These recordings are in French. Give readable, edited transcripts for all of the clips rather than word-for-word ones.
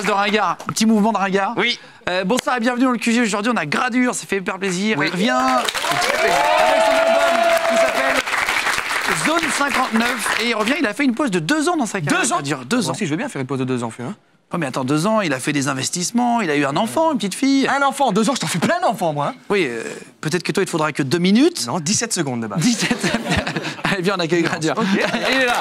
de ringard, un petit mouvement de ringard. Oui. Bonsoir et bienvenue dans le QG. Aujourd'hui, on a Gradure, ça fait hyper plaisir. Il revient avec son album qui s'appelle Zone 59. Et il revient, il a fait une pause de 2 ans dans sa carrière. 2 ans. Dire 2 ans. Moi aussi, je veux bien faire une pause de 2 ans, hein. Oh, mais attends, 2 ans, il a fait des investissements, il a eu un enfant, une petite fille. Un enfant, 2 ans, je t'en fais plein d'enfants, moi. Hein. Oui, peut-être que toi, il te faudra que 2 minutes. Non, 17 secondes de base. 17. Allez, viens, on accueille Gradure. Ok. Il est là.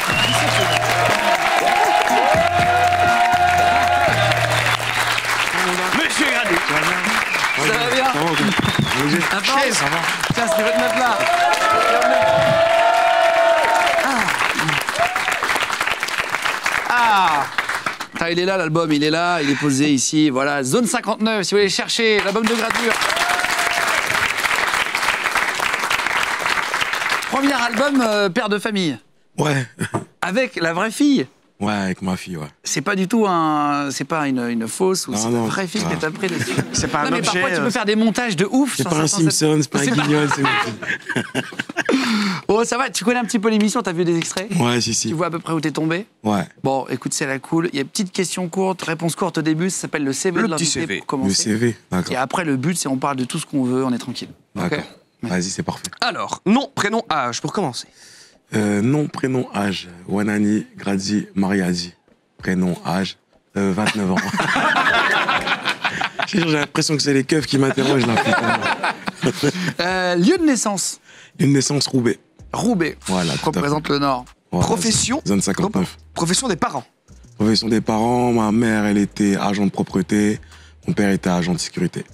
Monsieur Gradure. Ça va bien? Un peu. Chaise. Tiens, tu veux te mettre là. Ah. Putain, il est là, l'album, il est là, il est posé ici. Voilà, Zone 59, si vous voulez chercher l'album de Gradure. Premier album, père de famille. Ouais. Avec la vraie fille. Ouais, avec ma fille, ouais. C'est pas du tout un... C'est pas une fausse ou Non, c'est non, une vraie fille non. que t'as pris dessus. C'est pas un Non, mais objet. parfois, tu peux faire des montages de ouf. C'est sur pas un certains- Simpson, c'est pas un C'est pas- Guignol, c'est... Oh, ça va, tu connais un petit peu l'émission, t'as vu des extraits? Ouais, si, Tu si. vois à peu près où t'es tombé? Ouais. Bon, écoute, c'est la cool. Il y a une petite question courte, réponse courte au début, ça s'appelle le CV Le de petit l'invité CV. pour Le commencer. CV, d'accord. Et après, le but, c'est on parle de tout ce qu'on veut, on est tranquille. Ok. D'accord. Vas-y, c'est parfait. Alors, nom, prénom, âge, pour commencer. Nom, prénom, âge. Wanani, Gradi, Mariadi. Prénom, âge. 29 ans. J'ai l'impression que c'est les keufs qui m'interrogent là. Putain. Lieu de naissance, Une naissance Roubaix. Roubaix. Voilà, tout à fait. Représente le Nord. Voilà, Profession. Zone 59. Profession des parents. Profession des parents, ma mère, elle était agent de propreté. Mon père était agent de sécurité.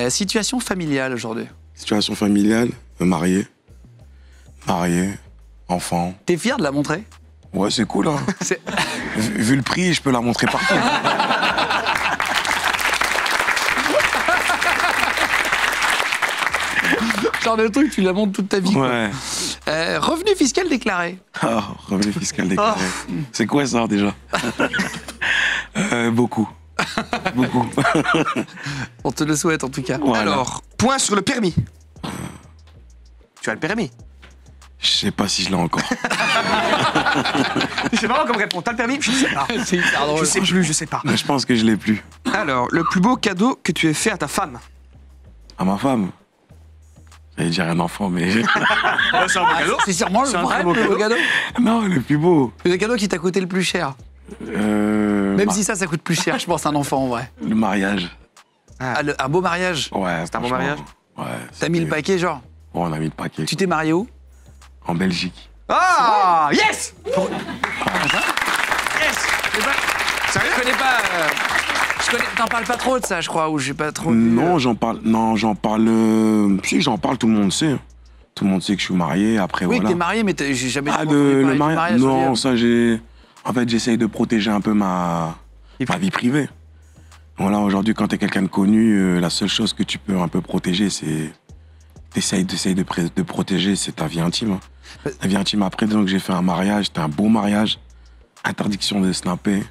Situation familiale aujourd'hui. Situation familiale, marié. Marié, enfant. T'es fier de la montrer? Ouais, c'est cool, hein. C'est- Vu le prix, je peux la montrer partout. Genre de truc, tu la montres toute ta vie. quoi. Ouais. Revenu fiscal déclaré. Oh, revenu fiscal déclaré. C'est quoi ça, déjà? Beaucoup. Beaucoup. On te le souhaite en tout cas. Voilà. Alors, point sur le permis. Tu as le permis. Je sais pas si je l'ai encore. C'est marrant comme réponse. T'as le permis? Je sais pas. C'est hyper Je drôle. sais plus, je sais pas. Mais je pense que je l'ai plus. Alors, le plus beau cadeau que tu aies fait à ta femme. À ma femme. J'allais dire un enfant, mais... C'est un beau cadeau. C'est sûrement le C'est un vrai très beau plus beau cadeau. Non, le plus beau. Le cadeau qui t'a coûté le plus cher. Même si ça coûte plus cher, je pense, un enfant en vrai. Le mariage. Ah, un beau mariage. Ouais, un beau franchement, mariage. Ouais. T'as mis le c'était- paquet, genre. Ouais, on a mis le paquet. Tu t'es marié où? En Belgique. Ah, yes. Yes. Sérieux? Je connais pas. T'en parles pas trop de ça, je crois, ou j'ai pas trop. vu, Non, j'en parle. Non, j'en parle. Si, j'en parle, tout le monde sait. Tout le monde sait que je suis marié. Après, Oui, que voilà. t'es marié, mais j'ai jamais. Ah, entendu le parler du mariage. je veux Non, dire. ça, j'ai. En fait, j'essaye de protéger un peu ma vie privée. Voilà, aujourd'hui, quand t'es quelqu'un de connu, la seule chose que tu peux un peu protéger, c'est. T'essayes de protéger, c'est ta vie intime. Hein. Ta vie intime. Après, donc, j'ai fait un mariage, c'était un beau mariage. Interdiction de snapper.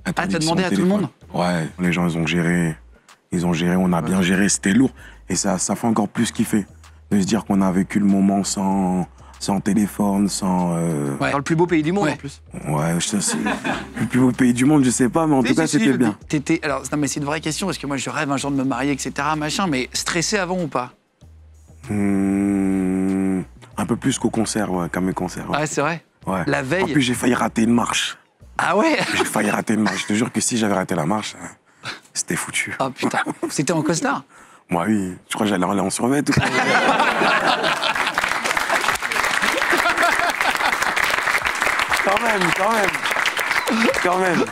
t'as Interdiction demandé de à tout le téléphone. monde? Ouais, les gens, ils ont géré. Ils ont géré, on a bien géré, c'était lourd. Et ça fait encore plus kiffer. De se dire qu'on a vécu le moment sans téléphone, sans... Ouais. Dans le plus beau pays du monde Ouais. en plus. Ouais, je sais, c'est le plus beau pays du monde, je sais pas, mais en Si, tout cas, si, si, c'était le bien. Alors, non, mais c'est une vraie question, parce que moi, je rêve un jour de me marier, etc., machin, mais stressé avant ou pas? Un peu plus qu'au concert, ouais, qu'à mes concerts. Ouais. Ouais, c'est vrai. Ouais. La veille. En plus, j'ai failli rater une marche. Ah ouais? J'ai failli rater une marche. Je te jure que si j'avais raté la marche, c'était foutu. Ah putain. C'était en costard? Moi, oui. Je crois que j'allais aller en survêt. Tout. Quand même.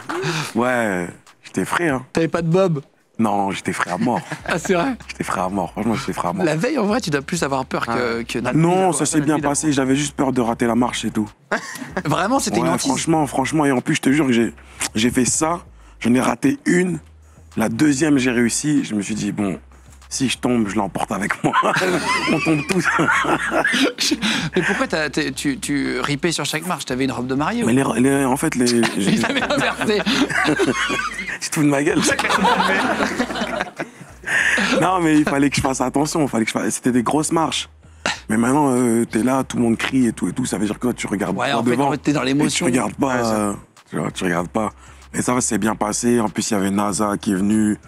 Ouais, j'étais frais, hein. T'avais pas de bob? Non, j'étais frais à mort. Ah, c'est vrai? J'étais frais à mort. Franchement, j'étais frais à mort. La veille, en vrai, tu dois plus avoir peur que la nuit Non, d'avant, ça s'est la bien nuit d'avant. passé. J'avais juste peur de rater la marche et tout. Vraiment, c'était une Ouais, hantise. franchement. Et en plus, je te jure que j'ai fait ça. J'en ai raté une. La deuxième, j'ai réussi. Je me suis dit, bon, si je tombe, je l'emporte avec moi. On tombe tous. Mais pourquoi tu ripais sur chaque marche? T'avais une robe de mariée ou... Mais en fait, Il t'avait inversé. Tu te fous de ma gueule. Non, mais il fallait que je fasse attention. C'était des grosses marches. Mais maintenant, t'es là, tout le monde crie et tout. Ça veut dire que tu regardes Ouais, pas en fait, devant. t'es dans l'émotion. Et tu regardes pas. Tu regardes pas. Et ça s'est bien passé. En plus, il y avait NASA qui est venu,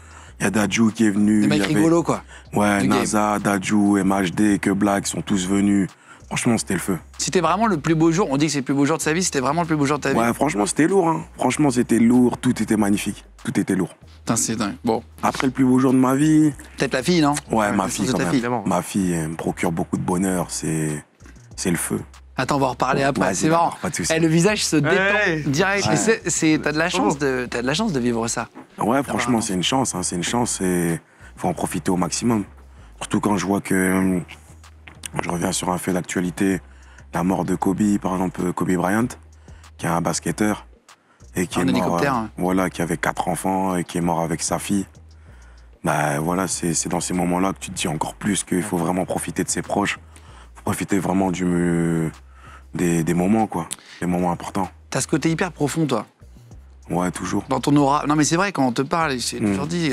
il y a Dadju qui est venu. Des mecs rigolos, quoi. Ouais, Du NASA, Dadju, MHD, Que Black sont tous venus. Franchement, c'était le feu. C'était vraiment le plus beau jour. On dit que c'est le plus beau jour de sa vie. C'était vraiment le plus beau jour de ta vie. Ouais, franchement, c'était lourd. Hein. Franchement, c'était lourd. Tout était magnifique. Tout était lourd. Putain, c'est dingue. Bon. Après, le plus beau jour de ma vie. Peut-être la fille, non? Ouais, ma fille, de quand ta même. fille. Ma fille, elle me procure beaucoup de bonheur. C'est le feu. Attends, on va en reparler après. Vas-y, C'est marrant. d'accord, pas de souci. Le visage se détend Ouais. direct. Ouais. Et t'as de la chance de vivre ça. Ouais, franchement, c'est une chance. Hein. C'est une chance et il faut en profiter au maximum. Surtout quand je vois que. Je reviens sur un fait d'actualité. La mort de Kobe, par exemple, Kobe Bryant, qui est un basketteur. Et qui Un est mort. hélicoptère, hein. Voilà, qui avait 4 enfants et qui est mort avec sa fille. Bah voilà, c'est dans ces moments-là que tu te dis encore plus qu'il faut vraiment profiter de ses proches. Faut profiter vraiment des moments, quoi. Des moments importants. T'as ce côté hyper profond, toi. Ouais, toujours. Dans ton aura. Non, mais c'est vrai, quand on te parle, j'ai toujours dit,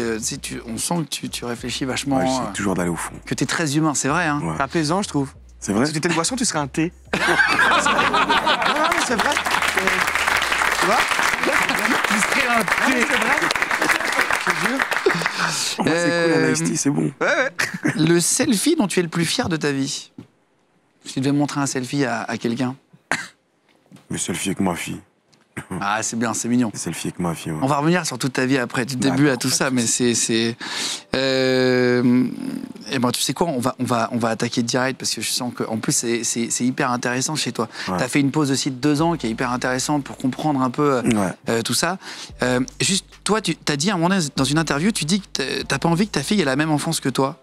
on sent que tu réfléchis vachement. Ouais, j'essaie toujours d'aller au fond. Que t'es très humain, c'est vrai. Hein. Ouais. Apaisant, je trouve. C'est vrai? Si tu étais une boisson, tu serais un thé. Non, mais c'est vrai. Tu vois? Tu serais un thé. C'est vrai. Ouais, c'est cool, un iced tea, c'est bon. Le selfie dont tu es le plus fier de ta vie. Si tu devais montrer un selfie à quelqu'un. Le selfie avec ma fille. Ah, c'est bien, c'est mignon. Le selfie avec ma fille, ouais. On va revenir sur toute ta vie après, du début à tout ça, mais c'est. Eh ben, tu sais quoi, on va attaquer direct parce que je sens qu'en plus c'est hyper intéressant chez toi. Ouais. T'as fait une pause aussi de 2 ans qui est hyper intéressante pour comprendre un peu tout ça. Juste, toi, tu t'as dit à un moment donné dans une interview, tu dis que t'as pas envie que ta fille ait la même enfance que toi.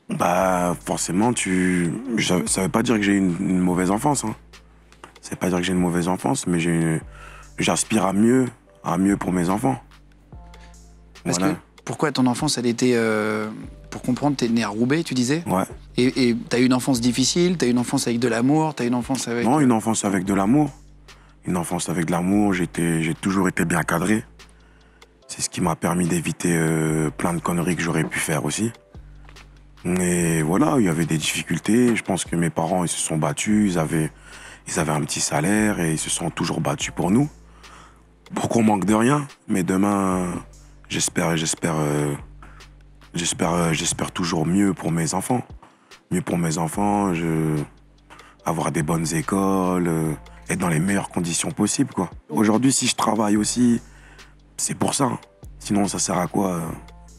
Bah, forcément, ça veut pas dire que j'ai une mauvaise enfance. Hein. Ça veut pas dire que j'ai une mauvaise enfance, mais j'aspire à mieux pour mes enfants. Parce Voilà. que pourquoi ton enfance, elle était. Pour comprendre, t'es né à Roubaix, tu disais. Ouais. Et t'as eu une enfance difficile, t'as eu une enfance avec de l'amour, t'as eu une enfance avec. Non, une enfance avec de l'amour. Une enfance avec de l'amour, j'ai toujours été bien cadré. C'est ce qui m'a permis d'éviter plein de conneries que j'aurais pu faire aussi. Et voilà, il y avait des difficultés. Je pense que mes parents, ils se sont battus. Ils avaient un petit salaire et ils se sont toujours battus pour nous. Pour qu'on manque de rien. Mais demain, j'espère toujours mieux pour mes enfants. Mieux pour mes enfants, avoir des bonnes écoles, être dans les meilleures conditions possibles, quoi. Aujourd'hui, si je travaille aussi, c'est pour ça. Sinon, ça sert à quoi?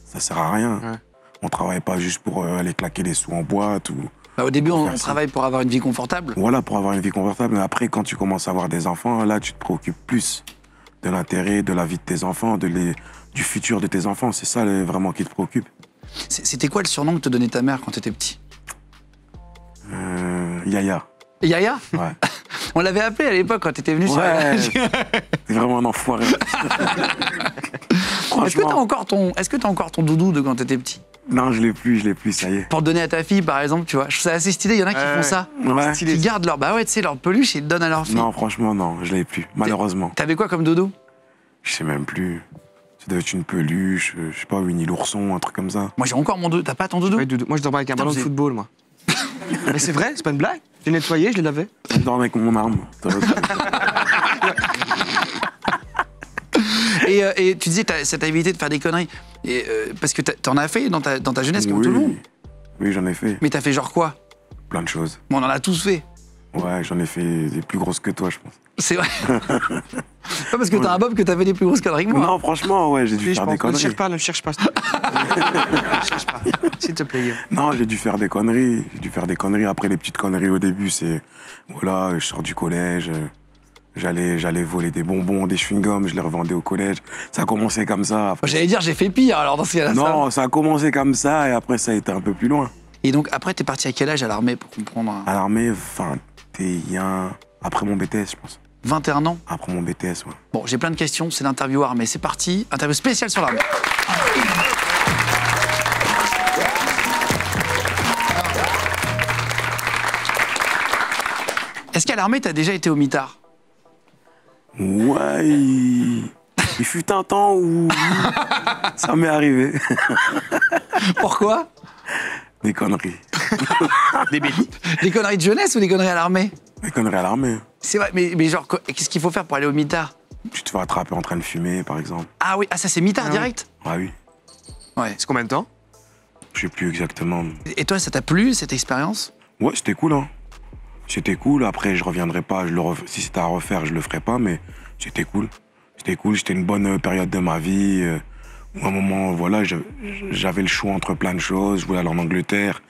Ça sert à rien. Ouais. On travaille pas juste pour aller claquer les sous en boîte ou... Bah, au début, on Merci. travaille pour avoir une vie confortable. Voilà, pour avoir une vie confortable. Mais après, quand tu commences à avoir des enfants, là, tu te préoccupes plus de l'intérêt, de la vie de tes enfants, du futur de tes enfants. C'est ça vraiment qui te préoccupe. C'était quoi le surnom que te donnait ta mère quand t'étais petit? Yaya. Yaya? Ouais. On l'avait appelé à l'époque quand t'étais venu sur la... Ouais. T'es vraiment un enfoiré. Est-ce que t'as encore ton doudou de quand t'étais petit? Non, je l'ai plus, ça y est. Pour le donner à ta fille, par exemple, tu vois. Je trouve ça assez stylé. Il y en a qui font ça. Ouais. Qui gardent leur, bah ouais, tu sais, leur peluche et le donnent à leur fille. Non, franchement, non, je l'ai plus, malheureusement. T'avais quoi comme doudou? Je sais même plus. Ça doit être une peluche, je sais pas, Winnie l'ourson, un truc comme ça. Moi, j'ai encore mon doudou. T'as pas ton doudou? Ouais, doudou. Moi, je dormais avec un ballon de vous êtes- football, moi. Mais c'est vrai, c'est pas une blague. Je l'ai nettoyé, je l'ai lavé. Je dors avec mon arme. Et tu disais, ça t'a évité de faire des conneries. Et, parce que t'en as fait dans ta jeunesse comme tout le monde. Oui, j'en ai fait Mais t'as fait genre quoi? plein de choses. Bon, on en a tous fait. Ouais, j'en ai fait des plus grosses que toi, je pense. C'est vrai. Pas parce que t'as un bob que t'as fait des plus grosses conneries que moi. Non, franchement, ouais, j'ai dû Oui, je faire des pense. Ne cherche conneries. pas, ne cherche pas. s'il te plaît. Ne cherche pas. S'il te plaît. Non, j'ai dû faire des conneries. J'ai dû faire des conneries. Après, les petites conneries au début, c'est... Voilà, je sors du collège, j'allais voler des bonbons, des chewing-gums, je les revendais au collège. Ça a commencé comme ça. Après... J'allais dire, j'ai fait pire alors dans ce cas-là. Non, ça a commencé comme ça et après, ça a été un peu plus loin. Et donc, après, t'es parti à quel âge à l'armée pour comprendre? À l'armée, 21... Après mon BTS, je pense. 21 ans. Après mon BTS, ouais. Bon, j'ai plein de questions, c'est l'interview armée. C'est parti, interview spéciale sur l'armée. Est-ce qu'à l'armée, t'as déjà été au mitard? Ouais, il fut un temps où ça m'est arrivé. Pourquoi? Des conneries. Des bébés. Des conneries de jeunesse ou des conneries à l'armée? Des conneries à l'armée. C'est vrai, mais genre, qu'est-ce qu'il faut faire pour aller au mitard? Tu te fais attraper en train de fumer, par exemple. Ah oui, ça c'est mitard Ah oui. direct. Ah oui, Ouais. C'est combien de temps? je sais plus exactement. Et toi, ça t'a plu cette expérience? Ouais, c'était cool, hein. C'était cool. Après, je reviendrai pas. Si c'était à refaire, je le ferais pas, mais c'était cool. C'était cool. C'était une bonne période de ma vie. Où à un moment, voilà, j'avais le choix entre plein de choses. Je voulais aller en Angleterre.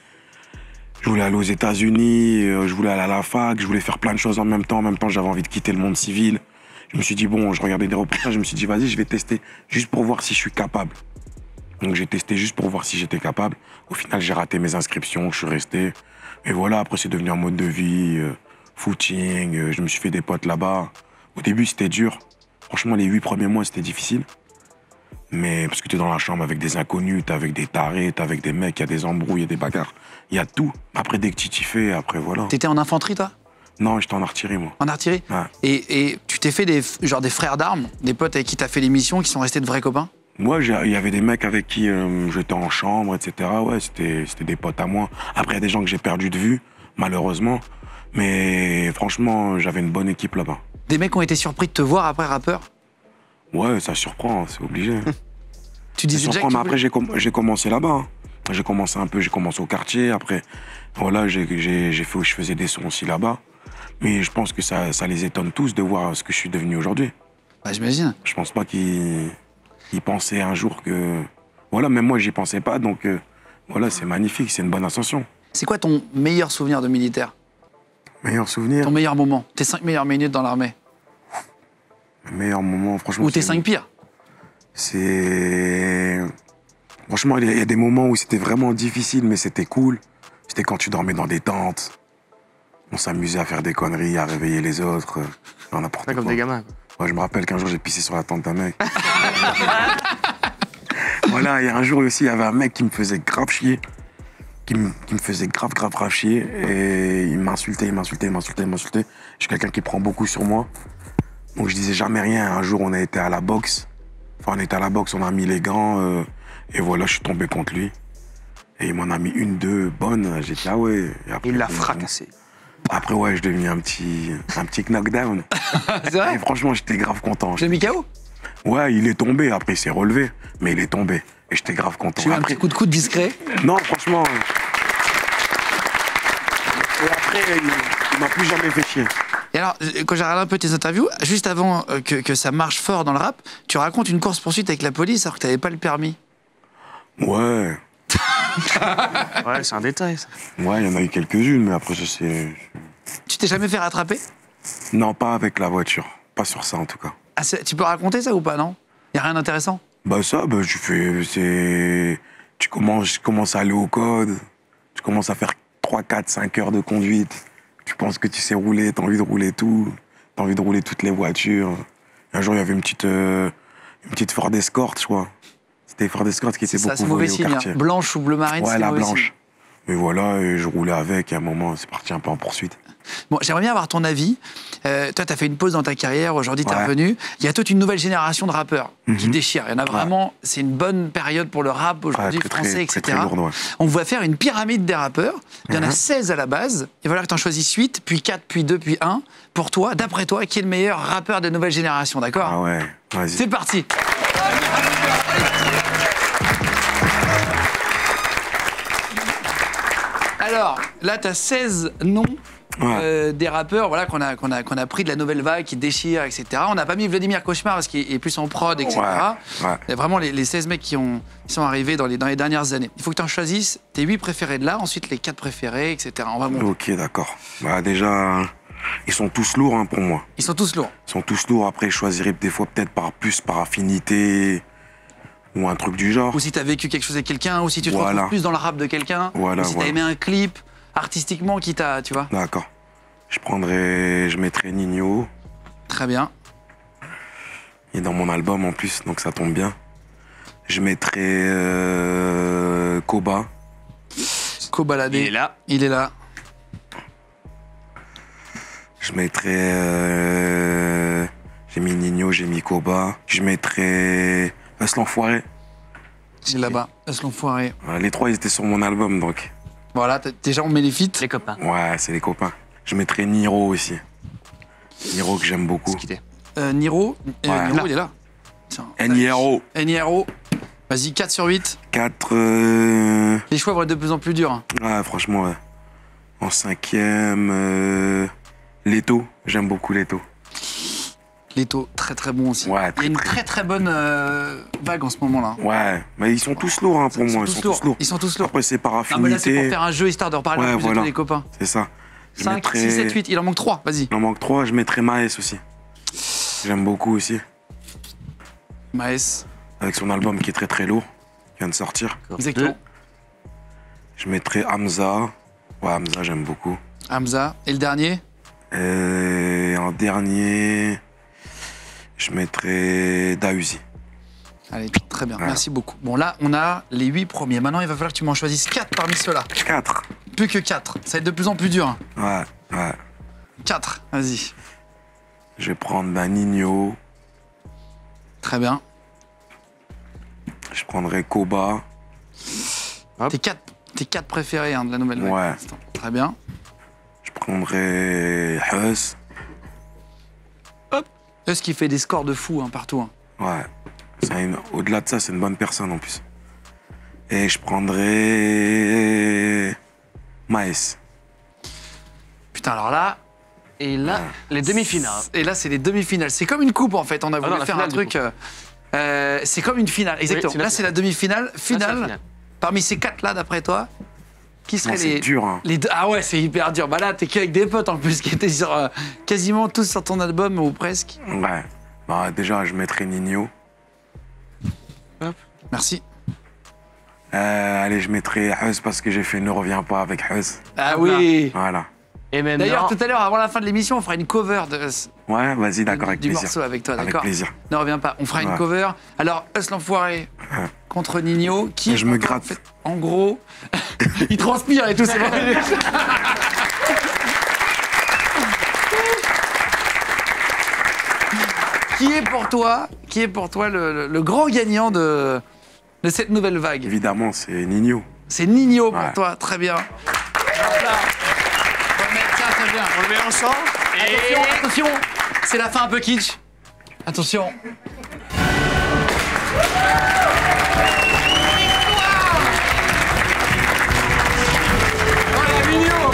Je voulais aller aux États-Unis. Je voulais aller à la fac. Je voulais faire plein de choses en même temps. En même temps, j'avais envie de quitter le monde civil. Je me suis dit, bon, je regardais des reportages. Je me suis dit, vas-y, je vais tester juste pour voir si je suis capable. Donc j'ai testé juste pour voir si j'étais capable. Au final, j'ai raté mes inscriptions, je suis resté. Et voilà, après c'est devenu un mode de vie, footing, je me suis fait des potes là-bas. Au début, c'était dur. Franchement, les 8 premiers mois, c'était difficile. Mais parce que t'es dans la chambre avec des inconnus, t'es avec des tarés, t'es avec des mecs, il y a des embrouilles, il y a des bagarres. Il y a tout. Après, dès que tu t'y fais, après voilà. T'étais en infanterie, toi? Non, j'étais en artillerie, moi. En artillerie? Ouais. Et tu t'es fait des frères d'armes, des potes avec qui t'as fait l'émission, qui sont restés de vrais copains? Moi, il y avait des mecs avec qui j'étais en chambre, etc. Ouais, c'était des potes à moi. Après, il y a des gens que j'ai perdus de vue, malheureusement. Mais franchement, j'avais une bonne équipe là-bas. Des mecs ont été surpris de te voir après rappeur? Ouais, ça surprend, c'est obligé. Tu Ça disais déjà surprend, que mais après, j'ai commencé là-bas. Hein. J'ai commencé au quartier. Après, voilà, je faisais des sons aussi là-bas. Mais je pense que ça les étonne tous de voir ce que je suis devenu aujourd'hui. Bah, j'imagine. Je pense pas qu'ils pensaient un jour que... Voilà, même moi, j'y pensais pas. Donc, voilà, c'est magnifique, c'est une bonne ascension. C'est quoi ton meilleur souvenir de militaire? Meilleur souvenir, Ton meilleur moment? Tes 5 meilleures minutes dans l'armée? meilleur moment, franchement... Ou tes c'est- 5 pires? C'est... Franchement, il y a des moments où c'était vraiment difficile, mais c'était cool. C'était quand tu dormais dans des tentes. On s'amusait à faire des conneries, à réveiller les autres, dans n'importe Pas quoi. comme des gamins, quoi. Ouais, je me rappelle qu'un jour, j'ai pissé sur la tente d'un mec. Voilà, il y a un jour aussi, il y avait un mec qui me faisait grave chier. Qui me faisait grave chier. Et il m'insultait. Je suis quelqu'un qui prend beaucoup sur moi. Donc je disais jamais rien. Un jour, on a été à la boxe. Enfin, on était à la boxe, on a mis les gants. Et voilà, je suis tombé contre lui. Et il m'en a mis une, deux bonnes. J'ai dit, ah ouais. Et après, Il l'a fracassé. Après, ouais, je devenais un petit knockdown. C'est vrai? Et franchement, j'étais grave content. J'ai mis KO? Ouais, il est tombé. Après, il s'est relevé. Mais il est tombé. Et j'étais grave content. J'ai eu un Après, petit coup de coude discret. non, franchement. Et après, il m'a plus jamais fait chier. Et alors, quand j'ai regardé un peu tes interviews, juste avant que ça marche fort dans le rap, tu racontes une course-poursuite avec la police alors que t'avais pas le permis. Ouais. Ouais, c'est un détail, ça. Ouais, il y en a eu quelques-unes, mais après, je sais. Tu t'es jamais fait rattraper? Non, pas avec la voiture. Pas sur ça, en tout cas. Ah, tu peux raconter ça ou pas, non? Y a rien d'intéressant? Bah, ça, bah, tu commences à aller au code. Tu commences à faire 3, 4, 5 heures de conduite. Tu penses que tu sais rouler, t'as envie de rouler tout. T'as envie de rouler toutes les voitures. Un jour, il y avait une petite Ford Escort, je crois. C'était Ford Escort qui était Ça, beaucoup c'est mauvais volée au signe. quartier. Hein. Blanche ou bleu marine, Ouais, c'est la mauvais blanche. signe. Et voilà, et je roulais avec, et à un moment, c'est parti un peu en poursuite. Bon, j'aimerais bien avoir ton avis. Toi, t'as fait une pause dans ta carrière, aujourd'hui t'es Ouais. revenu. Il y a toute une nouvelle génération de rappeurs qui Mhm. déchirent. Il y en a vraiment, c'est une bonne période pour le rap aujourd'hui, très, français, très, etc. très lourde, ouais. On va faire une pyramide des rappeurs. Il y en a Mhm. 16 à la base. Il va falloir que t'en choisisses 8, puis 4, puis 2, puis 1. Pour toi, d'après toi, qui est le meilleur rappeur de nouvelle génération, d'accord? Ah ouais, vas-y. C'est parti. Alors, là, tu as 16 noms Ouais. des rappeurs voilà, qu'on a pris de la nouvelle vague qui déchire, etc. On n'a pas mis Vladimir Cauchemar parce qu'il est plus en prod, etc. Ouais. Il y a vraiment les 16 mecs qui sont arrivés dans les dernières années. Il faut que tu en choisisses tes 8 préférés de là, ensuite les 4 préférés, etc. On va monter. Ok, d'accord. Bah déjà, ils sont tous lourds hein, pour moi. Ils sont tous lourds. Ils sont tous lourds. Après, je choisirais des fois peut-être par affinité ou un truc du genre. Ou si tu as vécu quelque chose avec quelqu'un, ou si tu te Voilà. retrouves plus dans le rap de quelqu'un, Voilà, ou si tu as voilà. aimé un clip artistiquement qui t'a, tu vois. D'accord. Je mettrais Nino. Très bien. Il est dans mon album en plus, donc ça tombe bien. Je mettrais Koba. Kobalade. Il est là. Il est là. Je mettrais. J'ai mis Nino, j'ai mis Koba. Je mettrais. l'Enfoiré. Il est là-bas. Laisse l'enfoiré. Voilà, les trois, ils étaient sur mon album, donc. Voilà, déjà on met les feats. Les copains. Ouais, c'est les copains. Je mettrais Niro aussi. Niro que j'aime beaucoup. C'est quitté. Niro. Ouais. Niro, il est là. Tiens. Niro. Niro. Vas-y, 4 sur 8. 4. Les choix vont être de plus en plus durs. Hein. Ouais, franchement, ouais. En 5e, Leto. J'aime beaucoup Leto. Leto, très très bon aussi. Ouais, il y a une très bonne vague en ce moment-là. Ouais, mais ils sont tous lourds hein, pour moi. Ils sont tous lourds. Ils sont tous lourds. Après, c'est par Ah, mais là, c'est pour affinité. faire un jeu histoire de reparler Ouais, en plus voilà. de tous les copains. C'est ça. 5, 6, 7, 8. Il en manque 3. Vas-y. Il en manque 3. Je mettrais Maes aussi. J'aime beaucoup aussi. Maes. Avec son album qui est très très lourd. Qui vient de sortir. Exactement. Je mettrais Hamza. Ouais, Hamza, j'aime beaucoup. Hamza. Et le dernier? Et en dernier, je mettrais Dahuzi. Allez, très bien. Ouais. Merci beaucoup. Bon, là, on a les 8 premiers. Maintenant, il va falloir que tu m'en choisisses 4 parmi ceux-là. 4. Plus que 4. Ça va être de plus en plus dur. Ouais, ouais. 4. Vas-y. Je vais prendre Nino. Très bien. Je prendrais Koba. Tes 4 préférés hein, de la nouvelle vague. Ouais. Très bien. Je prendrais Huss. Est-ce qu'il fait des scores de fou hein, partout hein. Ouais. Au-delà de ça, c'est une bonne personne en plus. Et je prendrais Maes. Putain, alors là. Et là. Les demi-finales. Et là, c'est les demi-finales. C'est comme une coupe en fait. On a voulu non, la faire finale, un truc. C'est comme une finale. Exactement. c'est la là, c'est la demi-finale. Finale. Parmi ces 4 là, d'après toi, qui seraient Non, c'est dur, hein. les deux. Ah ouais, c'est hyper dur. Bah là, t'es qu'avec des potes en plus qui étaient sur quasiment tous sur ton album ou presque. Ouais. Bah, déjà, je mettrais Nino. Merci. Allez, je mettrais Huss parce que j'ai fait Ne reviens pas avec Huss. Ah oui. Voilà. Et maintenant, D'ailleurs, tout à l'heure, avant la fin de l'émission, on fera une cover Ouais, vas-y, d'accord, avec du plaisir. morceau avec toi, Avec d'accord? plaisir. Ne reviens pas. On fera une Ouais. cover. Alors, Us l'enfoiré contre Nino, qui. Je me gratte. En gros, il transpire et tout, c'est vrai. Qui est pour toi le grand gagnant de cette nouvelle vague? Évidemment, c'est Nino. C'est Nino pour Ouais. toi, très bien. Tiens, très bien. on le met ensemble. Attention, attention, c'est la fin un peu kitsch. Attention. Voilà, Nino.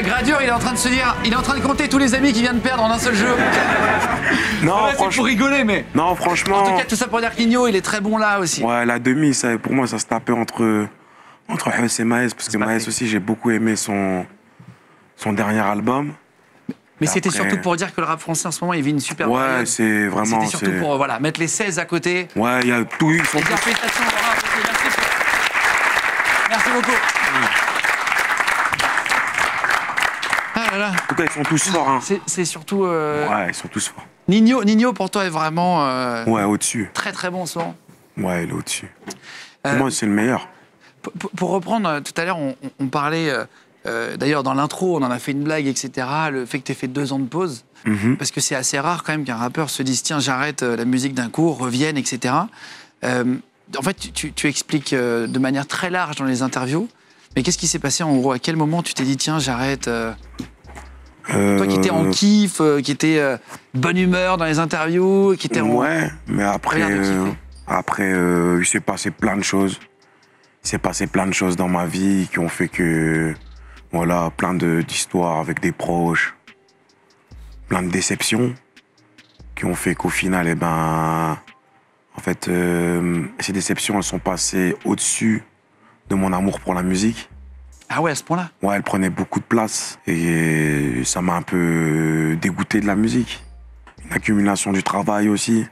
Gradure, il est en train de se dire, il est en train de compter tous les amis qu'il vient de perdre en un seul jeu. Non, Ouais, c'est pour rigoler, mais. non, franchement. En tout cas, tout ça pour dire que Nino, il est très bon là aussi. Ouais, la demi, ça, pour moi, ça se tapait entre Huss et Maes, parce que Maes aussi, j'ai beaucoup aimé son dernier album. Mais c'était Après- surtout pour dire que le rap français en ce moment, il vit une super Ouais, période. c'est vraiment. C'était surtout c'est- pour voilà, mettre les 16 à côté. Ouais, il y a tout. Ils sont Et tous. bien, félicitations, Laurent, merci. Merci beaucoup. Ah là là. En tout cas, ils sont tous forts. Hein. C'est surtout. Ouais, ils sont tous forts. Nino, pour toi, est vraiment Ouais, au-dessus. très très bon en ce moment. Ouais, il est au-dessus. Euh, Pour moi, c'est le meilleur. Pour reprendre, tout à l'heure, on parlait. D'ailleurs, dans l'intro, on en a fait une blague, etc. Le fait que tu aies fait 2 ans de pause. Mhm. Parce que c'est assez rare quand même qu'un rappeur se dise tiens, j'arrête la musique d'un coup, revienne, etc. En fait, tu expliques de manière très large dans les interviews. Mais qu'est-ce qui s'est passé en gros? À quel moment tu t'es dit tiens, j'arrête Toi qui étais en kiff, qui étais bonne humeur dans les interviews, qui était en. Ouais, mais après, Regarde de kiffer. il s'est passé plein de choses. Il s'est passé plein de choses dans ma vie qui ont fait que, voilà, plein d'histoires avec des proches, plein de déceptions qui ont fait qu'au final, en fait, ces déceptions, elles sont passées au-dessus de mon amour pour la musique. Ah ouais, à ce point-là. Ouais, elle prenait beaucoup de place et ça m'a un peu dégoûté de la musique. Une accumulation du travail aussi.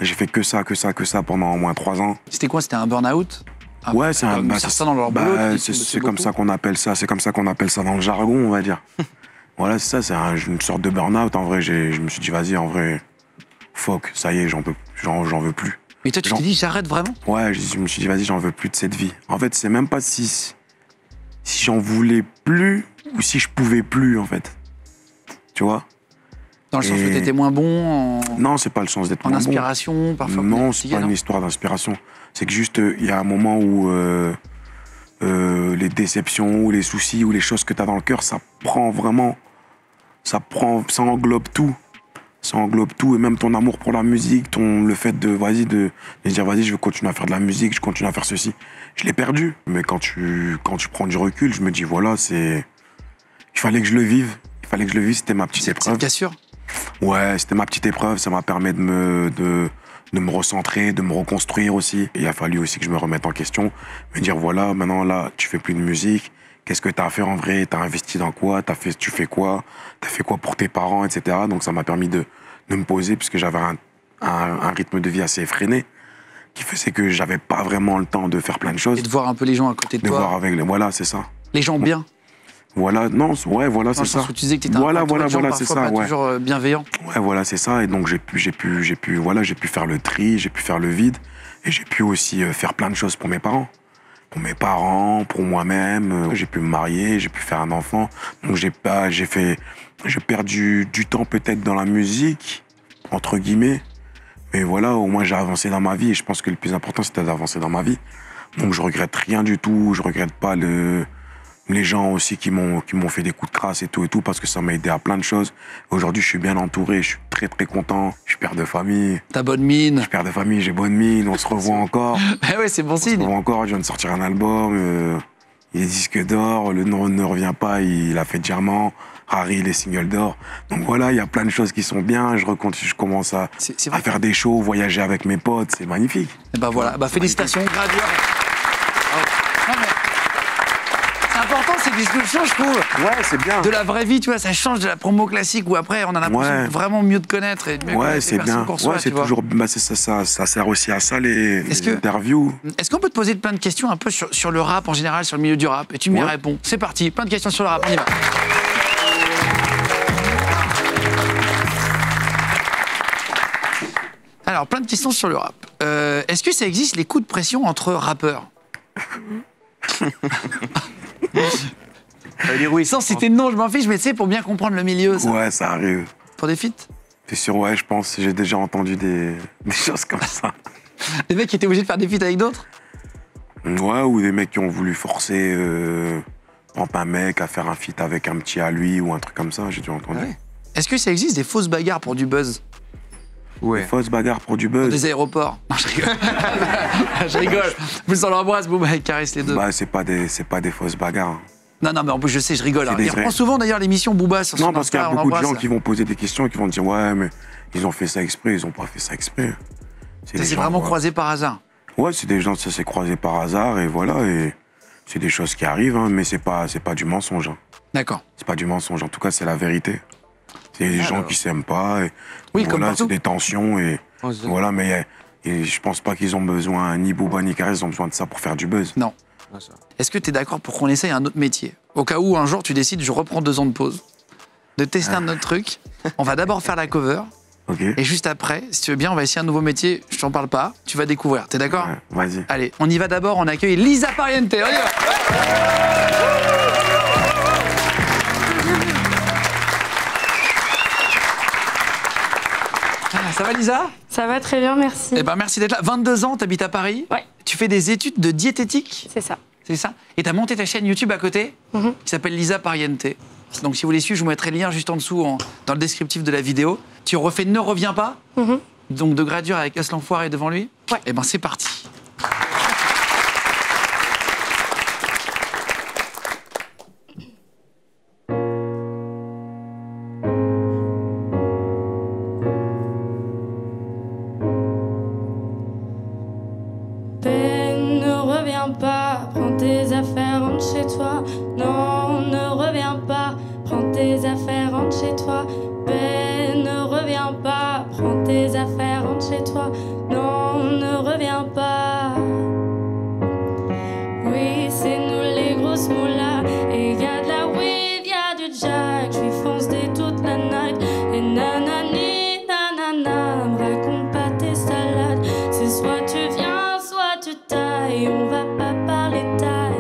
J'ai fait que ça pendant au moins 3 ans. C'était quoi? C'était un burn-out? Ouais, c'est un. Comme certains dans leur boulot, qui c'est bossent comme beaucoup. ça qu'on appelle ça. C'est comme ça qu'on appelle ça dans le jargon, on va dire. Voilà, c'est ça. C'est une sorte de burn-out. En vrai, je me suis dit, vas-y, en vrai, fuck, ça y est, j'en veux plus. Mais toi, tu t'es dit j'arrête vraiment? Ouais, je me suis dit, vas-y, j'en veux plus de cette vie. En fait, c'est même pas si j'en voulais plus ou si je pouvais plus, en fait. Tu vois? Dans le sens où t'étais moins bon Non, c'est pas le sens d'être en moins bon. inspiration, parfois. Non, c'est pas une histoire d'inspiration. C'est que juste, il y a un moment où les déceptions, ou les soucis, ou les choses que tu as dans le cœur, ça prend vraiment... Ça englobe tout. Ça englobe tout, et même ton amour pour la musique, le fait de dire, vas-y, je veux continuer à faire de la musique, je continue à faire ceci. Je l'ai perdu. Mais quand tu prends du recul, je me dis, voilà, il fallait que je le vive. Il fallait que je le vive, c'était ma petite épreuve. C'est bien sûr. Ouais, c'était ma petite épreuve, ça m'a permis de me recentrer, de me reconstruire aussi. Et il a fallu aussi que je me remette en question, me dire voilà, maintenant là, tu fais plus de musique, qu'est-ce que t'as à faire en vrai, t'as investi dans quoi, tu fais quoi, t'as fait quoi pour tes parents, etc. Donc ça m'a permis de me poser, puisque j'avais un rythme de vie assez effréné, qui faisait que j'avais pas vraiment le temps de faire plein de choses. Et de voir un peu les gens à côté de toi. Voir avec voilà, c'est ça. Les gens bien. Voilà, non, ouais, voilà, c'est ça. Où tu disais que t'étais voilà, c'est ça, pas toujours bienveillant. Ouais, voilà, c'est ça. Et donc j'ai pu faire le tri, j'ai pu faire le vide, et j'ai pu aussi faire plein de choses pour mes parents. Pour mes parents, pour moi-même. J'ai pu me marier, j'ai pu faire un enfant. Donc j'ai perdu du temps peut-être dans la musique, entre guillemets. Mais voilà, au moins j'ai avancé dans ma vie, et je pense que le plus important, c'était d'avancer dans ma vie. Donc je regrette rien du tout, je regrette pas les gens aussi qui m'ont fait des coups de crasse et tout, parce que ça m'a aidé à plein de choses. Aujourd'hui, je suis bien entouré, je suis très très content. Je suis père de famille. T'as bonne mine. Je suis père de famille, j'ai bonne mine, on se revoit encore. Ah ouais, c'est bon signe. On se revoit encore, je viens de sortir un album, il est disque d'or, le nom ne revient pas, il a fait diamant. Harry, les singles d'or. Donc voilà, il y a plein de choses qui sont bien. Je commence à faire des shows, voyager avec mes potes, c'est magnifique. Et bah voilà, félicitations, Gradure. C'est important ces discussions, je trouve. Ouais, c'est bien. De la vraie vie, tu vois, ça change de la promo classique où après on a l'impression de vraiment mieux te connaître et de mieux connaître les personnes qu'on reçoit. Ouais, c'est toujours. Ça sert aussi à ça les interviews. Est-ce qu'on peut te poser plein de questions un peu sur le rap en général, sur le milieu du rap, et tu m'y réponds. C'est parti, plein de questions sur le rap, on y va. Alors, plein de questions sur le rap. Est-ce que ça existe les coups de pression entre rappeurs? Sans citer de nom, je m'en fiche, mais tu sais, pour bien comprendre le milieu, ça. Ouais, ça arrive. Pour des feats? T'es sûr? Ouais, je pense. J'ai déjà entendu des choses comme ça. Des mecs qui étaient obligés de faire des feats avec d'autres? Ouais, ou des mecs qui ont voulu forcer un mec à faire un feat avec un petit à lui ou un truc comme ça, j'ai déjà entendu. Ouais. Est-ce que ça existe des fausses bagarres pour du buzz? Ouais. Des fausses bagarres pour du buzz. Dans des aéroports. Non, je rigole. Je rigole. Vous en l'embrasse, Booba, il caresse les deux. Bah, c'est pas des fausses bagarres. Non, mais en plus, je sais, je rigole. Il reprend souvent d'ailleurs l'émission Booba sur son Non, parce qu'il y a beaucoup de gens là. qui vont poser des questions et qui vont dire ouais, mais ils ont fait ça exprès, ils ont pas fait ça exprès. C'est vraiment croisé par hasard. Ouais, c'est des gens, ça s'est croisé par hasard et voilà, et c'est des choses qui arrivent, hein, mais c'est pas du mensonge. Hein. D'accord. C'est pas du mensonge, en tout cas, c'est la vérité. C'est des gens qui s'aiment pas, et voilà, c'est des tensions, et voilà, mais je pense pas qu'ils ont besoin, ni Booba ni Karis, ils ont besoin de ça pour faire du buzz. Non. Est-ce que tu es d'accord pour qu'on essaye un autre métier? Au cas où un jour tu décides, je reprends 2 ans de pause, de tester un autre truc. On va d'abord faire la cover. Okay. Et juste après, si tu veux bien, on va essayer un nouveau métier. Je t'en parle pas, tu vas découvrir. T'es d'accord? Ouais, vas-y. Allez, on y va d'abord, on accueille Lisa Pariente. On y va. Ça va Lisa? Ça va très bien, merci. Eh ben, merci d'être là. 22 ans, t'habites à Paris. Ouais. Tu fais des études de diététique. C'est ça. C'est ça. Et t'as monté ta chaîne YouTube à côté, qui s'appelle Lisa Pariente. Donc si vous voulez suivre, je vous mettrai le lien juste en dessous, dans le descriptif de la vidéo. Tu refais Ne reviens pas, donc de Gradure avec Us l'enfoiré devant lui. Ouais. Et ben c'est parti. Ne reviens pas, prends tes affaires, rentre chez toi. Non, ne reviens pas, prends tes affaires, rentre chez toi. Ben, ne reviens pas, prends tes affaires, rentre chez toi. Non, ne reviens pas. Oui, c'est nous les grosses moulas. Et y'a de la weed, y'a du jack. J'suis foncé toute la night. Et nanani, nanana, me raconte pas tes salades. C'est soit tu viens, soit tu tailles. On va pas parler taille.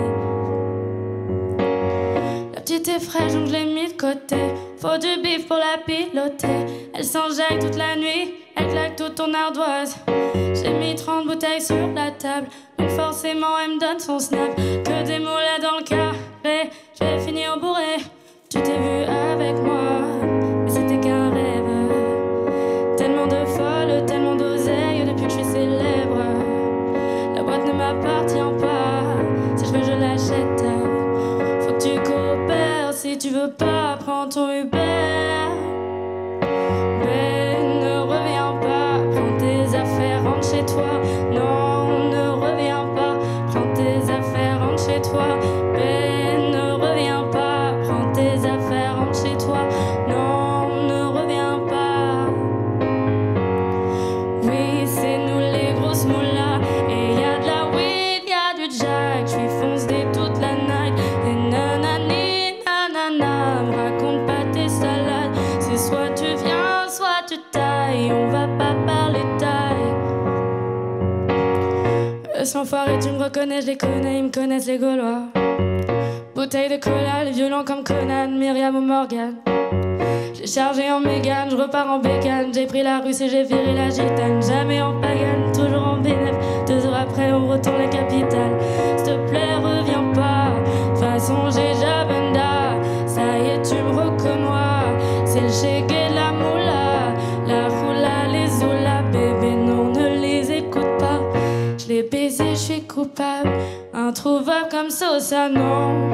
La petite est fraîche, donc je l'ai mis de côté. faut du bif pour la piloter. Elle s'enjaille toute la nuit, elle claque toute ton ardoise. J'ai mis 30 bouteilles sur la table, donc forcément elle me donne son snap. Que des mots là dans le carré, je vais finir bourré. Tu t'es vu avec moi, mais c'était qu'un rêve. Tellement de folles, tellement d'oseille depuis que je suis célèbre. La boîte ne m'appartient pas, si je veux je l'achète. Faut que tu coopères, si tu veux pas, prends ton Uber. Ben ne reviens pas, prends tes affaires, rentre chez toi. Non, ne reviens pas, prends tes affaires, rentre chez toi. Ben ne reviens pas, prends tes affaires, rentre chez toi. Non, ne reviens pas. Oui, c'est nous les grosses moulas. Et y'a de la weed, y'a du jack. J'suis foncé toute la night. Et nanani, nanana, me raconte pas tes salades. C'est soit tu viens, soit tu tailles. On va pas parler taille. Sans enfoirés, tu me reconnais, je les connais, ils me connaissent les Gaulois. Bouteille de cola, les violents comme Conan, Myriam ou Morgan. J'ai chargé en mégane, je repars en bécane. J'ai pris la russe et j'ai viré la gitane. Jamais en pagane, toujours en bénéf. 2 heures après, on retourne la capitale. S'il te plaît, reviens pas. De toute façon, j'ai Jabenda. Ça y est, tu me reconnais. C'est le chégué de la moula. La roula, les oulas. Bébé, non, ne les écoute pas. Je l'ai baisé, je suis coupable. Introuvable comme Sosa, non.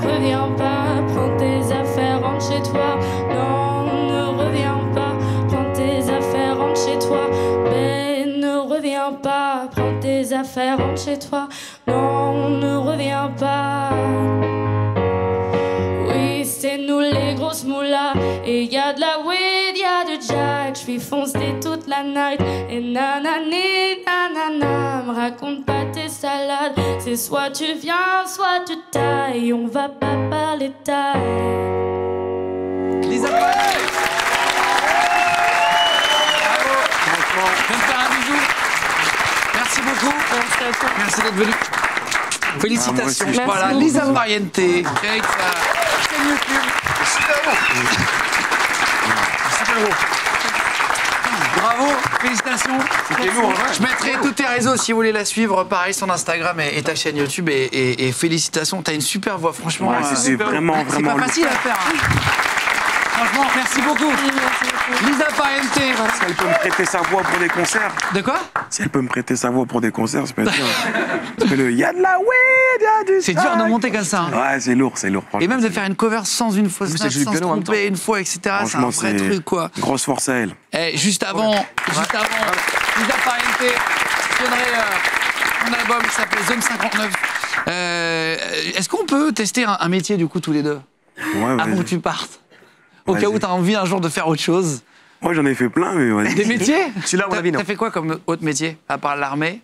Reviens pas, prends tes affaires, rentre chez toi. Non, ne reviens pas, prends tes affaires, rentre chez toi. Ben, ne reviens pas, prends tes affaires, rentre chez toi. Non, ne reviens pas. Oui, c'est nous les grosses moulas. Et y'a de la weed, y'a du jack. J'suis foncé toute la night. Et nanani, nanana, me raconte pas tes salades. C'est soit tu viens, soit tu tailles. On va pas parler taille. Lisa Pareil. Bravo. Viens te faire un bisou. Merci beaucoup. Merci d'être venu. Félicitations. Merci. Voilà, Merci Lisa beaucoup. Pariente. Avec sa chaîne YouTube. Super beau. Bravo, félicitations. C'était lourd, hein. Je mettrai tous tes réseaux si vous voulez la suivre. Pareil, son Instagram et ta chaîne YouTube. Et félicitations, t'as une super voix, franchement. Ouais, c'est vraiment, C'est vraiment pas facile à faire. Hein. Franchement, merci beaucoup. Lisa Pariente. Si elle peut me prêter sa voix pour des concerts. De quoi? Si elle peut me prêter sa voix pour des concerts, ça peut être bien. Parce que y a de la weed, y a du C'est dur de monter comme ça. Hein. Ouais, c'est lourd, Et franchement. même de faire une cover sans une fausse ça note, joue du sans se piano en même tromper une fois, etc. C'est un Franchement, vrai c'est truc, quoi. grosse force à elle. Eh, juste avant, Lisa Pariente donnerait son album qui s'appelle Zone 59. Est-ce qu'on peut tester un métier, du coup, tous les deux, Ouais, avant que vas-y. tu partes? Au cas Vas-y. où tu as envie un jour de faire autre chose. Moi, j'en ai fait plein, mais vas-y. Des métiers? Celui-là, on l'a vu, non. T'as fait quoi comme autre métier, à part l'armée?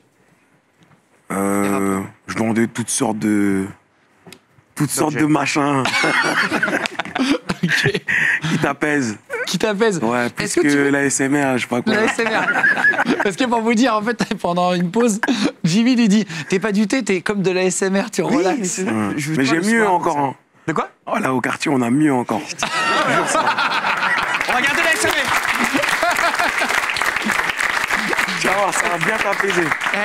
Je vendais toutes sortes de machins qui t'apaisent. Qui t'apaise? Ouais, plus Est-ce que, que tu... l'ASMR, je sais pas quoi. La SMR. Parce que pour vous dire, en fait, pendant une pause, Jimmy lui dit, t'es pas du thé, t'es comme de la SMR, tu relaxes. Ouais. Je veux Mais pas j'ai le mieux soir, encore. ça. Hein. De quoi? Oh, là, au quartier, on a mieux encore. On va garder la SMR. Tu vas voir, ça va bien t'apaiser.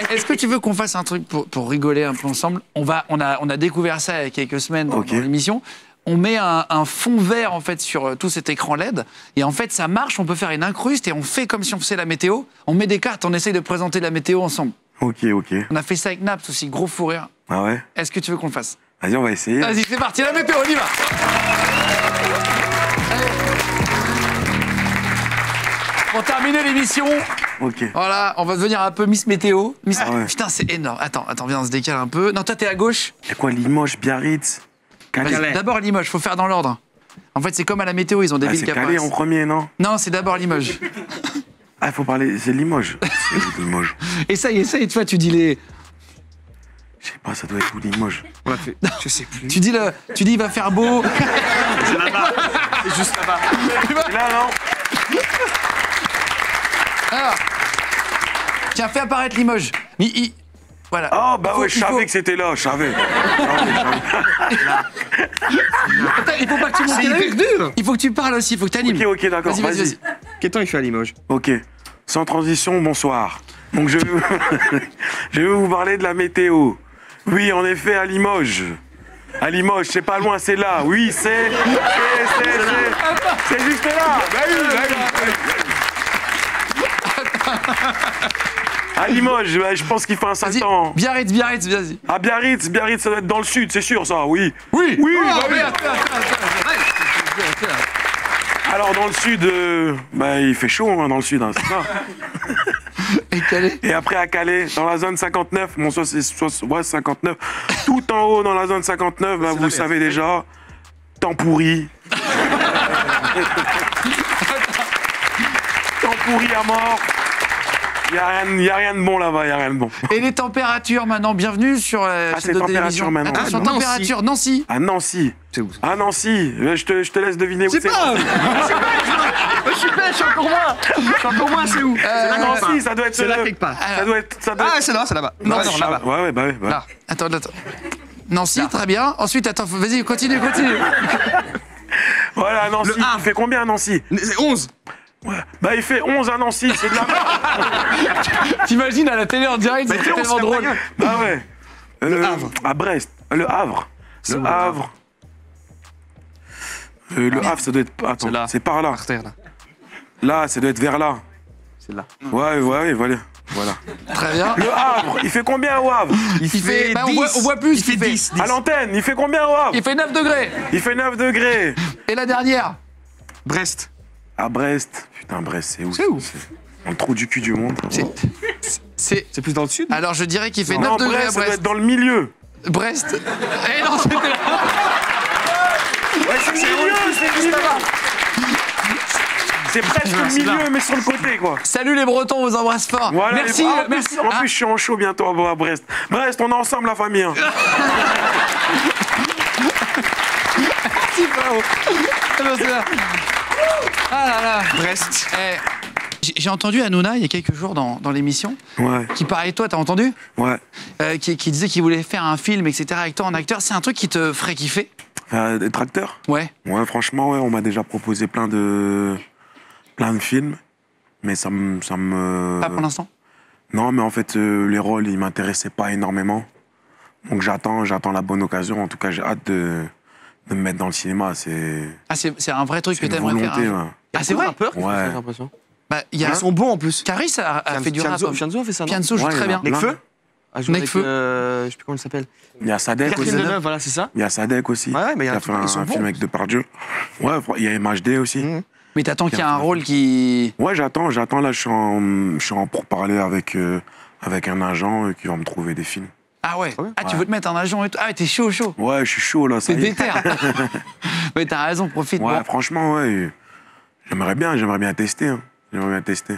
Est-ce que tu veux qu'on fasse un truc pour rigoler un peu ensemble? On a découvert ça il y a quelques semaines dans l'émission. On met un fond vert en fait sur tout cet écran LED et en fait ça marche, on peut faire une incruste et on fait comme si on faisait la météo. On met des cartes, on essaye de présenter la météo ensemble. Ok. On a fait ça avec Naps aussi, gros fou rire. Ah ouais? Est-ce que tu veux qu'on le fasse? Vas-y, on va essayer. Vas-y, c'est parti, la météo, on y va. Allez. Pour terminer l'émission, Ok. voilà, on va devenir un peu Miss Météo. Ah ouais. Putain, c'est énorme. Attends, viens, on se décale un peu. Non, toi, t'es à gauche. Y'a quoi, Limoges, Biarritz, Calais? Vas-y, d'abord Limoges, faut faire dans l'ordre. En fait, c'est comme à la météo, ils ont des Ah, villes c'est qui Calais apparaissent. en premier, non? Non, c'est d'abord Limoges. Ah, il faut parler, c'est Limoges. C'est Limoges. Essaye, tu vois, tu dis les... Je sais pas, ça doit être où, Limoges? On l'a fait. Je sais plus. Tu dis il va faire beau. C'est là-bas. C'est juste là-bas. C'est là, non? Alors, tiens, fais apparaître Limoges. Mais Voilà. Oh, bah ouais, je il faut- savais que c'était là, je savais. Attends, il faut pas que tu montes C'est la hyper dur. Il faut que tu parles aussi, il faut que tu animes. Ok, d'accord, vas-y. Quel temps il fait à Limoges? Ok, sans transition, bonsoir. Donc je vais, je vais vous parler de la météo. Oui, en effet, à Limoges. À Limoges, c'est pas loin, c'est là. Oui, c'est juste là. Bah oui, bah oui. À Limoges, bah, je pense qu'il fait un sale Vas-y, temps. Biarritz, vas-y. À Biarritz, ça doit être dans le sud, c'est sûr ça, oui. Oui. Oui, Oh, bah oui. merde, attends. Alors dans le sud, bah, il fait chaud hein, dans le sud, hein, c'est ça. Et Calais. Et après à Calais, dans la zone 59, mon soit c'est 59, tout en haut dans la zone 59, là, vous le savez déjà, temps pourri. Temps pourri à mort. Il n'y a rien de bon là-bas, il n'y a rien de bon. Et les températures maintenant, bienvenue sur la Ah, chaîne c'est de température télévision. maintenant. Attention, Ah, température, Nancy. À Nancy. C'est où ça? À Nancy, je te laisse deviner où c'est. Je suis pêche, encore moins, c'est où? À Nancy, ça doit être. C'est là quelque part. Ça doit être. Ah, c'est là, c'est là-bas. Non, non, là-bas. Ouais, bah ouais. Là. Attends. Nancy, très bien. Ensuite, attends, vas-y, continue. Voilà, Nancy. Le Havre. Il fait combien à Nancy? C'est 11. Ouais. Bah, il fait 11 à Nancy, c'est de la merde. T'imagines à la télé en direct, c'est Mais on tellement se drôle. fait Bah ouais. Le Havre. À Brest. Le Havre. C'est Le où, Havre. Le Havre, ça doit être. Attends, C'est là. c'est par là. Par terre, là. Là, ça doit être vers là. C'est là. Ouais, voilà. Très bien. Le Havre, il fait combien au Havre? Il fait, bah, on voit plus. Il fait 10. À l'antenne, il fait combien au Havre? Il fait 9 degrés. Il fait 9 degrés. Et la dernière? Brest. À Brest. Putain, Brest, c'est où? C'est où? Dans le trou du cul du monde. C'est. C'est plus dans le sud? Alors je dirais qu'il fait 9 Non, degrés Brest, à ça doit Brest. être dans le milieu. Brest. Eh non, c'était là. Ouais, c'est le milieu, c'est le milieu. C'est presque le milieu, mais sur le côté, quoi. Salut les Bretons, on vous embrasse fort. Voilà, Merci, les- en merci. plus, en plus, je suis en show bientôt à Brest. Brest, on est ensemble, la famille. Hein. Merci, Pao. Ah là là. Brest. Eh, j'ai entendu Hanouna il y a quelques jours dans l'émission, Ouais, qui parlait de toi, t'as entendu ouais. Qui disait qu'il voulait faire un film, etc. avec toi en acteur. C'est un truc qui te ferait kiffer? Des tracteurs? Ouais. Ouais, franchement, ouais, on m'a déjà proposé plein de films, mais ça me. Pas pour l'instant? Non, mais en fait, les rôles, ils m'intéressaient pas énormément. Donc j'attends la bonne occasion. En tout cas, j'ai hâte de me mettre dans le cinéma. C'est Ah, c'est un vrai truc que une t'aimerais faire. volonté. un jour. Ouais. Ah, c'est vrai? Rappeur, Ouais. j'ai l'impression. Bah, il y a... Ils sont bons en plus. Caris a fait du rap. Fianzo a fait ça, non? Fianzo joue Ouais, très il y en bien. a plein. Nekfeu a joué avec, Nekfeu. je sais plus comment il s'appelle. Il y a Sadek Catherine aussi. Deneuve, voilà, c'est ça. Il y a Sadek aussi. Ouais, mais il y a qui un a fait truc, ils sont un bons. film avec Depardieu. Ouais, il y a MHD aussi. Mhm. Mais t'attends qu'il y ait un rôle qui... Ouais, j'attends. Là, je suis en pourparlers avec un agent qui va me trouver des films. Ah ouais. Ouais. Ah, tu veux te mettre un agent et tout. Ah, t'es chaud. Ouais, je suis chaud là, ça T'es y est. déter. Mais t'as raison, profite. Ouais, Bon. franchement, ouais. J'aimerais bien tester. Hein. J'aimerais bien tester.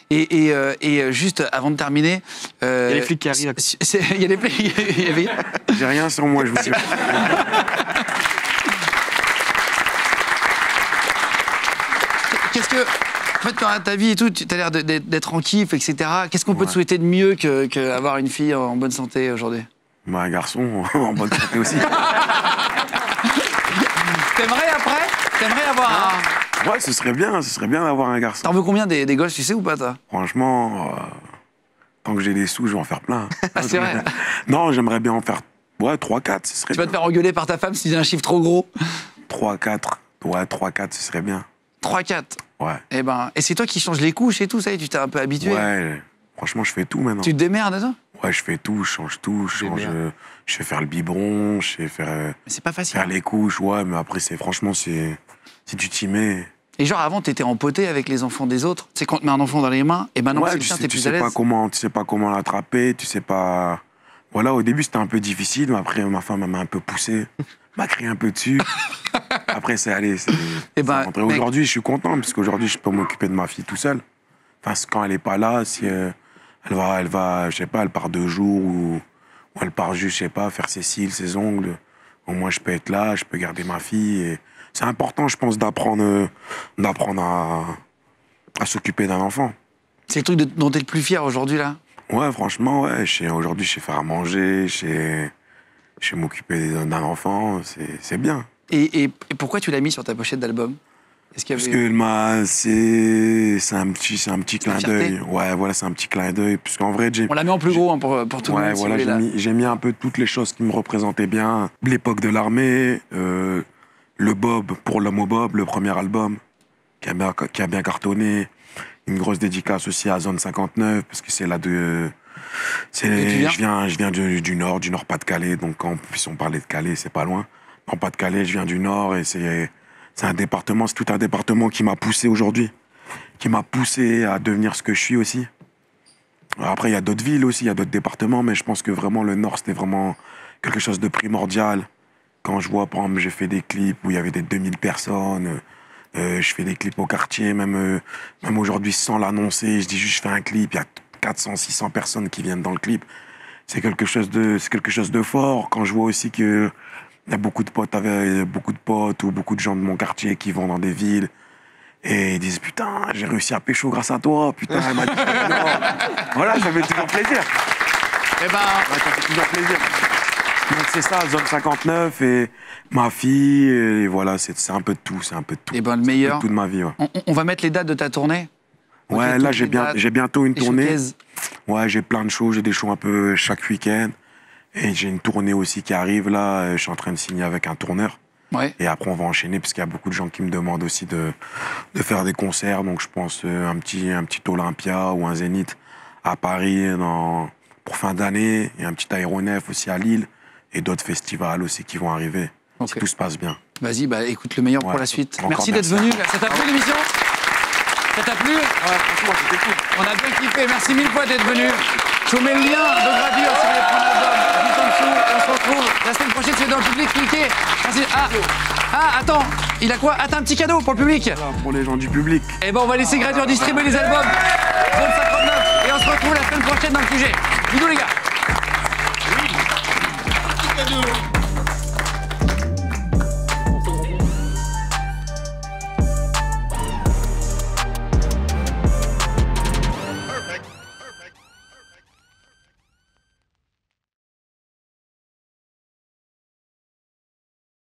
Et juste avant de terminer... Il y a les flics qui arrivent. Il y a les flics. J'ai rien sur moi, je vous jure. Qu'est-ce que... En fait, dans ta vie et tout, tu as l'air d'être en kiff, etc. Qu'est-ce qu'on peut te Ouais. souhaiter de mieux qu'avoir une fille en bonne santé aujourd'hui? Bah, un garçon, en bonne santé aussi. T'aimerais après? T'aimerais avoir un... Ouais, ce serait bien d'avoir un garçon. T'en veux combien des gosses, tu sais ou pas, toi? Franchement, tant que j'ai des sous, je vais en faire plein. Ah, c'est vrai. Non, j'aimerais bien en faire 3-4, ce serait Tu vas te bien. faire engueuler par ta femme si tu dis un chiffre trop gros. 3-4, ouais, 3-4, ce serait bien. 3-4. Ouais. Et c'est toi qui changes les couches et tout, ça y est, tu t'es un peu habitué. Ouais, franchement, je fais tout maintenant. Tu te démerdes et tout? Ouais, je fais tout, je change tout, je sais faire le biberon, je sais faire, Mais c'est pas facile. faire les couches, ouais, mais après, franchement, si tu t'y mets. Et genre avant, t'étais empoté avec les enfants des autres. Tu sais, quand on te met un enfant dans les mains, et maintenant que Ouais, c'est le tu tien, sais, t'es tu plus à sais l'aise. tu sais pas comment l'attraper, tu sais pas. Voilà, au début, c'était un peu difficile, mais après, ma femme m'a un peu poussé, m'a crié un peu dessus. Après, c'est allé. Eh ben, rentré. mec. Aujourd'hui, je suis content, parce qu'aujourd'hui, je peux m'occuper de ma fille tout seul. Enfin, quand elle est pas là, si elle va, je sais pas, elle part 2 jours ou elle part juste, je sais pas, faire ses cils, ses ongles. Au moins, je peux être là, je peux garder ma fille. Et c'est important, je pense, d'apprendre à s'occuper d'un enfant. C'est le truc dont t'es le plus fier aujourd'hui, là? Ouais, franchement, ouais. Aujourd'hui, je sais faire à manger, je sais m'occuper d'un enfant, c'est bien. Et pourquoi tu l'as mis sur ta pochette d'album? Est-ce qu'il y Parce avait... que c'est un petit clin fierté. d'œil. Ouais, voilà, c'est un petit clin d'œil. Puisqu'en vrai, On la met en plus gros hein, pour tout le ouais, monde. voilà, si vous voulez, là. j'ai mis un peu toutes les choses qui me représentaient bien. L'époque de l'armée, le Bob pour l'homme Bob, le premier album, qui a bien cartonné. Une grosse dédicace aussi à Zone 59, parce que c'est là de... Je viens du Nord, Pas-de-Calais, donc en plus on parlait de Calais, c'est pas loin. En Pas-de-Calais, je viens du Nord et c'est un département, c'est tout un département qui m'a poussé aujourd'hui, qui m'a poussé à devenir ce que je suis aussi. Après, il y a d'autres villes aussi, il y a d'autres départements, mais je pense que vraiment le Nord, c'était vraiment quelque chose de primordial. Quand je vois, par exemple, j'ai fait des clips où il y avait des 2000 personnes, je fais des clips au quartier, même aujourd'hui sans l'annoncer, je dis juste je fais un clip, il y a 400, 600 personnes qui viennent dans le clip. C'est quelque chose de fort. Quand je vois aussi que il y a beaucoup de potes ou beaucoup de gens de mon quartier qui vont dans des villes et ils disent putain, j'ai réussi à pécho grâce à toi, putain, elle m'a dit voilà, ça fait toujours plaisir. Eh ben, Ouais, ça fait toujours plaisir. Donc c'est ça, Zone 59 et ma fille, et voilà, c'est un peu de tout, eh ben, le meilleur. C'est un peu de tout de ma vie, ouais. On va mettre les dates de ta tournée. Ouais, Ok, là, toutes les dates, j'ai bientôt une les tournée. showcases. Ouais, j'ai plein de shows, j'ai des shows un peu chaque week-end. Et j'ai une tournée aussi qui arrive, là, je suis en train de signer avec un tourneur. Ouais. Et après, on va enchaîner, parce qu'il y a beaucoup de gens qui me demandent aussi de faire des concerts. Donc, je pense un petit Olympia ou un Zénith à Paris pour fin d'année. Et un petit aéronef aussi à Lille. Et d'autres festivals aussi qui vont arriver, Ok. si tout se passe bien. Vas-y, bah écoute le meilleur pour Ouais. la suite. Encore Merci d'être merci. venu. Ça t'a plu l'émission? Ça t'a plu? Ouais, franchement, c'était cool. On a bien kiffé. Merci mille fois d'être venu. Je vous mets le lien de gravure si vous voulez prendre l'album juste en dessous. Et on se retrouve la semaine prochaine. Si vous êtes dans le public, cliquez. Merci. Attends, il a quoi? T'as un petit cadeau pour le public? Voilà, pour les gens du public. Eh ben, on va laisser Gradure distribuer les albums. Zone 59. Et on se retrouve la semaine prochaine dans le QG. Bisous les gars.